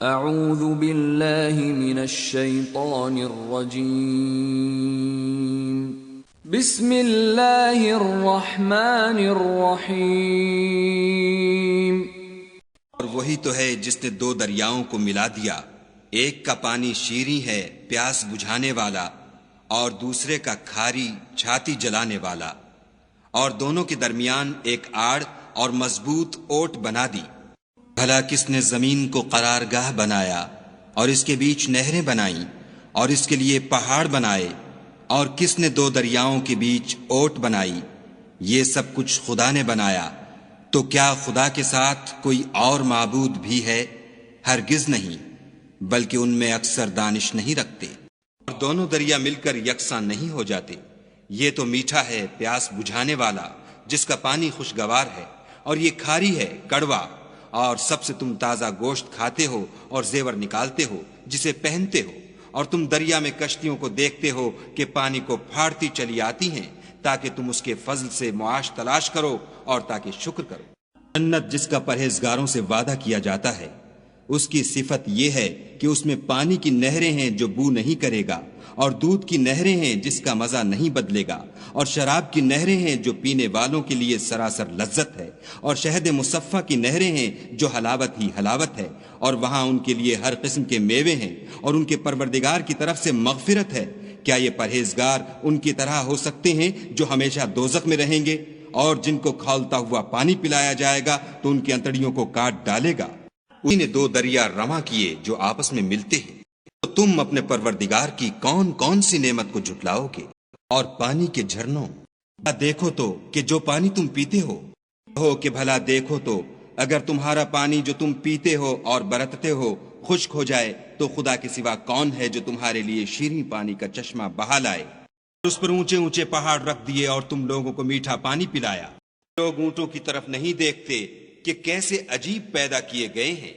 اعوذ باللہ من الشیطان الرجیم بسم اللہ الرحمن الرحیم۔ اور وہی تو ہے جس نے دو دریاؤں کو ملا دیا، ایک کا پانی شیریں ہے پیاس بجھانے والا، اور دوسرے کا کھاری چھاتی جلانے والا، اور دونوں کے درمیان ایک آڑ اور مضبوط اوٹ بنا دی۔ بھلا کس نے زمین کو قرارگاہ بنایا اور اس کے بیچ نہریں بنائیں اور اس کے لیے پہاڑ بنائے، اور کس نے دو دریاؤں کے بیچ اوٹ بنائی؟ یہ سب کچھ خدا نے بنایا، تو کیا خدا کے ساتھ کوئی اور معبود بھی ہے؟ ہرگز نہیں، بلکہ ان میں اکثر دانش نہیں رکھتے۔ اور دونوں دریا مل کر یکساں نہیں ہو جاتے۔ یہ تو میٹھا ہے پیاس بجھانے والا جس کا پانی خوشگوار ہے، اور یہ کھاری ہے کڑوا۔ اور سب سے تم تازہ گوشت کھاتے ہو اور زیور نکالتے ہو جسے پہنتے ہو، اور تم دریا میں کشتیوں کو دیکھتے ہو کہ پانی کو پھاڑتی چلی آتی ہیں، تاکہ تم اس کے فضل سے معاش تلاش کرو اور تاکہ شکر کرو۔ جنت جس کا پرہیزگاروں سے وعدہ کیا جاتا ہے، اس کی صفت یہ ہے کہ اس میں پانی کی نہریں ہیں جو بو نہیں کرے گا، اور دودھ کی نہریں ہیں جس کا مزہ نہیں بدلے گا، اور شراب کی نہریں ہیں جو پینے والوں کے لیے سراسر لذت ہے، اور شہد مصفہ کی نہریں ہیں جو حلاوت ہی حلاوت ہے، اور وہاں ان کے لیے ہر قسم کے میوے ہیں، اور ان کے پروردگار کی طرف سے مغفرت ہے۔ کیا یہ پرہیزگار ان کی طرح ہو سکتے ہیں جو ہمیشہ دوزخ میں رہیں گے؟ اور جن کو کھولتا ہوا پانی پلایا جائے گا تو ان کی انتڑیوں کو کاٹ ڈالے گا۔ انہی نے دو دریا رواں کیے جو آپس میں ملتے ہیں، تو تم اپنے پروردگار کی کون کون سی نعمت کو جھٹلاؤ گے؟ اور پانی کے جھرنوں، دیکھو تو کہ جو پانی تم پیتے ہو کہ بھلا دیکھو تو اگر تمہارا پانی جو تم پیتے ہو اور برتتے ہو خشک ہو جائے تو خدا کے سوا کون ہے جو تمہارے لیے شیریں پانی کا چشمہ بہا لائے؟ اس پر اونچے اونچے پہاڑ رکھ دیے اور تم لوگوں کو میٹھا پانی پلایا۔ لوگ اونٹوں کی طرف نہیں دیکھتے کہ کیسے عجیب پیدا کیے گئے ہیں،